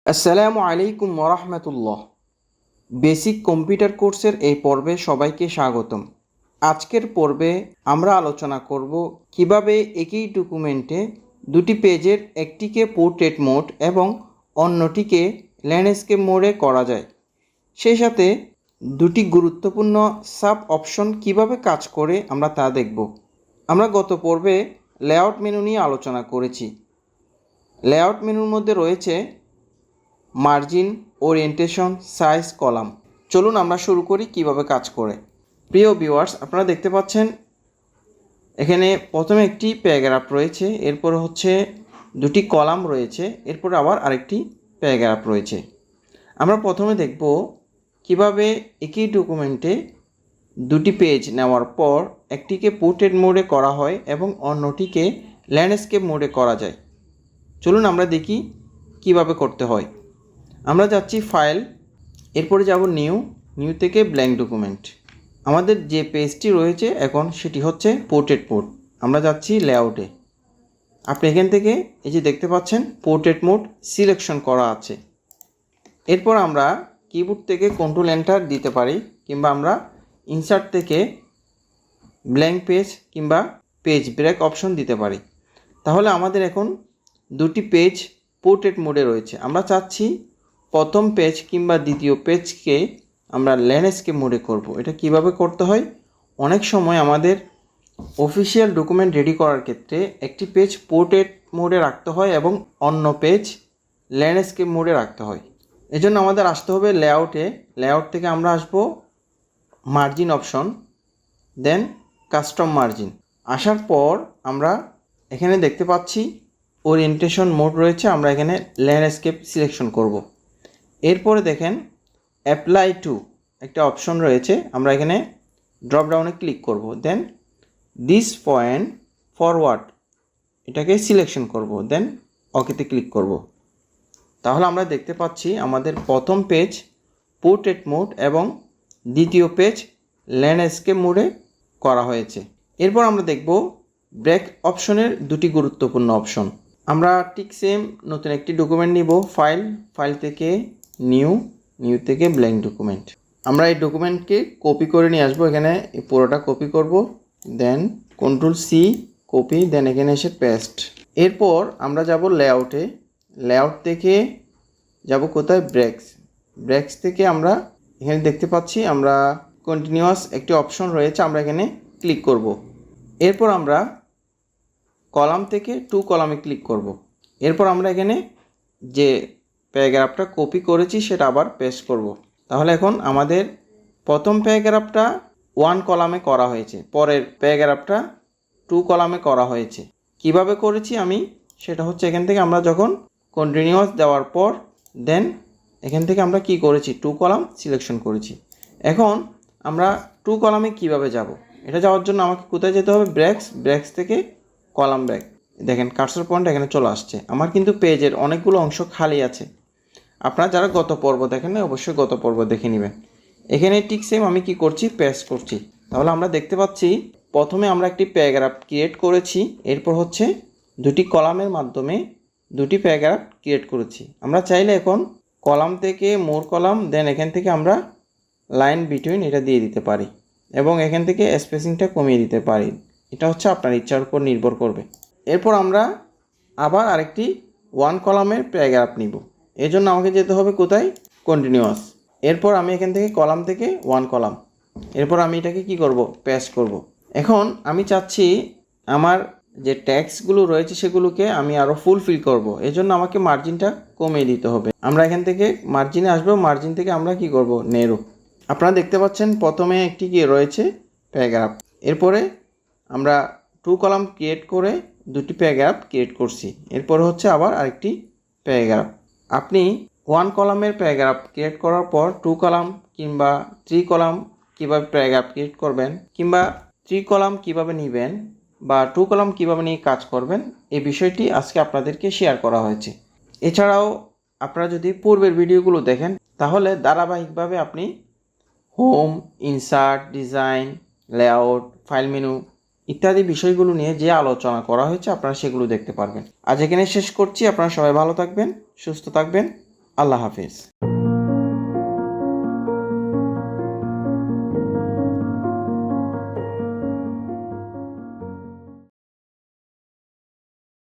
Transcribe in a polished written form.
আসসালামু আলাইকুম ওরহমতুল্লাহ। বেসিক কম্পিউটার কোর্সের এই পর্বে সবাইকে স্বাগতম। আজকের পর্বে আমরা আলোচনা করব কিভাবে একই ডকুমেন্টে দুটি পেজের একটিকে পোর্ট্রেট মোড এবং অন্যটিকে ল্যান্ডস্কেপ মোডে করা যায়। সেই সাথে দুটি গুরুত্বপূর্ণ সাব অপশন কিভাবে কাজ করে আমরা তা দেখব। আমরা গত পর্বে লেআউট মেনু নিয়ে আলোচনা করেছি। লেআউট মেনুর মধ্যে রয়েছে মার্জিন, ওরিয়েন্টেশন, সাইজ, কলাম। চলুন আমরা শুরু করি কিভাবে কাজ করে। প্রিয় ভিউয়ার্স, আপনারা দেখতে পাচ্ছেন এখানে প্রথমে একটি প্যারাগ্রাফ রয়েছে, এরপর হচ্ছে দুটি কলাম রয়েছে, এরপর আবার আরেকটি প্যারাগ্রাফ রয়েছে। আমরা প্রথমে দেখব কিভাবে একই ডকুমেন্টে দুটি পেজ নেওয়ার পর একটিকে পোর্ট্রেট মোডে করা হয় এবং অন্যটিকে ল্যান্ডস্কেপ মোডে করা যায়। চলুন আমরা দেখি কিভাবে করতে হয়। আমরা যাচ্ছি ফাইল, এরপরে যাব নিউ থেকে ব্ল্যাঙ্ক ডকুমেন্ট। আমাদের যে পেজটি রয়েছে এখন সেটি হচ্ছে পোর্ট্রেট মোড। আমরা যাচ্ছি লেআউটে। আপনি এখান থেকে এই যে দেখতে পাচ্ছেন পোর্ট্রেট মোড সিলেকশন করা আছে। এরপর আমরা কিবোর্ড থেকে কন্ট্রোল এন্টার দিতে পারি, কিংবা আমরা ইনসার্ট থেকে ব্ল্যাঙ্ক পেজ কিংবা পেজ ব্রেক অপশন দিতে পারি। তাহলে আমাদের এখন দুটি পেজ পোর্ট্রেট মোডে রয়েছে। আমরা চাচ্ছি প্রথম পেজ কিংবা দ্বিতীয় পেজকে আমরা ল্যান্ডস্কেপ মোডে করব। এটা কিভাবে করতে হয়? অনেক সময় আমাদের অফিসিয়াল ডকুমেন্ট রেডি করার ক্ষেত্রে একটি পেজ পোর্ট্রেট মোডে রাখতে হয় এবং অন্য পেজ ল্যান্ডস্কেপ মোডে রাখতে হয়। এজন্য আমাদের আসতে হবে লেআউটে। লেআউট থেকে আমরা আসব মার্জিন অপশন, দেন কাস্টম মার্জিন। আসার পর আমরা এখানে দেখতে পাচ্ছি ওরিয়েন্টেশন মোড রয়েছে, আমরা এখানে ল্যান্ডস্কেপ সিলেকশন করব। এরপরে দেখেন অ্যাপ্লাই টু একটা অপশন রয়েছে, আমরা এখানে ড্রপ ডাউনে ক্লিক করব। দেন দিস পয়েন্ট ফরওয়ার্ড এটাকে সিলেকশন করব, দেন ওকেতে ক্লিক করব। তাহলে আমরা দেখতে পাচ্ছি আমাদের প্রথম পেজ পোর্ট্রেট মোড এবং দ্বিতীয় পেজ ল্যান্ডস্কেপ মোডে করা হয়েছে। এরপর আমরা দেখব ব্রেক অপশনের দুটি গুরুত্বপূর্ণ অপশন। আমরা ঠিক সেম নতুন একটি ডকুমেন্ট নিব, ফাইল থেকে নিউ থেকে ব্ল্যাঙ্ক ডকুমেন্ট। আমরা এই ডকুমেন্টকে কপি করে নিয়ে আসবো, এখানে পুরোটা কপি করব, দেন কন্ট্রোল সি কপি, দেন এখানে এসে পেস্ট। এরপর আমরা যাব লেআউটে। লেআউট থেকে যাব কোথায়? ব্রেক্স থেকে আমরা এখানে দেখতে পাচ্ছি আমরা কন্টিনিউয়াস একটি অপশন রয়েছে, আমরা এখানে ক্লিক করব। এরপর আমরা কলাম থেকে টু কলামে ক্লিক করব। এরপর আমরা এখানে যে প্যারাগ্রাফটা কপি করেছি সেটা আবার পেস্ট করব। তাহলে এখন আমাদের প্রথম প্যারাগ্রাফটা ওয়ান কলামে করা হয়েছে, পরের প্যারাগ্রাফটা টু কলামে করা হয়েছে। কিভাবে করেছি আমি সেটা হচ্ছে এখান থেকে আমরা যখন কন্টিনিউয়াস দেওয়ার পর দেন এখান থেকে আমরা কি করেছি? টু কলাম সিলেকশন করেছি। এখন আমরা টু কলামে কিভাবে যাব? এটা যাওয়ার জন্য আমাকে কোথায় যেতে হবে? ব্রেক্স থেকে কলাম ব্রেক। দেখেন কার্সর পয়েন্ট এখানে চলে আসছে। আমার কিন্তু পেজের অনেকগুলো অংশ খালি আছে। আপনারা যারা গত পর্ব দেখেন না, অবশ্যই গত পর্ব দেখে নেবেন। এখানে ঠিক সেম আমি কি করছি? পেস্ট করছি। তাহলে আমরা দেখতে পাচ্ছি প্রথমে আমরা একটি প্যারাগ্রাফ ক্রিয়েট করেছি, এরপর হচ্ছে দুটি কলামের মাধ্যমে দুটি প্যারাগ্রাফ ক্রিয়েট করেছি। আমরা চাইলে এখন কলাম থেকে মোর কলাম, দেন এখান থেকে আমরা লাইন বিটুইন এটা দিয়ে দিতে পারি এবং এখান থেকে স্পেসিংটা কমিয়ে দিতে পারি। এটা হচ্ছে আপনার ইচ্ছার উপর নির্ভর করবে। এরপর আমরা আবার আরেকটি ওয়ান কলামের প্যারাগ্রাফ নিব। এই জন্য আমাকে যেতে হবে কোথায়? কন্টিনিউয়াস। এরপর আমি এখান থেকে কলাম থেকে ওয়ান কলাম, এরপর আমি এটাকে কি করব? পেস্ট করব। এখন আমি চাচ্ছি আমার যে ট্যাক্সগুলো রয়েছে সেগুলোকে আমি আরও ফুলফিল করব। এই জন্য আমাকে মার্জিনটা কমিয়ে দিতে হবে। আমরা এখান থেকে মার্জিনে আসবো, মার্জিন থেকে আমরা কি করব? নেরো। আপনারা দেখতে পাচ্ছেন প্রথমে একটি কি রয়েছে? প্যারাগ্রাফ। এরপরে আমরা টু কলাম ক্রিয়েট করে দুটি প্যারাগ্রাফ ক্রিয়েট করছি। এরপরে হচ্ছে আবার আরেকটি প্যারাগ্রাফ। আপনি ওয়ান কলামের প্যারাগ্রাফ ক্রিয়েট করার পর টু কলাম কিংবা থ্রি কলাম কীভাবে প্যারাগ্রাফ ক্রিয়েট করবেন, কিংবা থ্রি কলাম কীভাবে নেবেন বা টু কলাম কীভাবে নিয়ে কাজ করবেন, এই বিষয়টি আজকে আপনাদেরকে শেয়ার করা হয়েছে। এছাড়াও আপনারা যদি পূর্বের ভিডিওগুলো দেখেন তাহলে ধারাবাহিকভাবে আপনি home, insert, design, layout, file menu ইত্যাদি বিষয়গুলো নিয়ে যে আলোচনা করা হয়েছে আপনারা সেগুলো দেখতে পারবেন। আজ এখানে শেষ করছি। আপনারা সবাই ভালো থাকবেন, সুস্থ থাকবেন। আল্লাহ হাফেজ।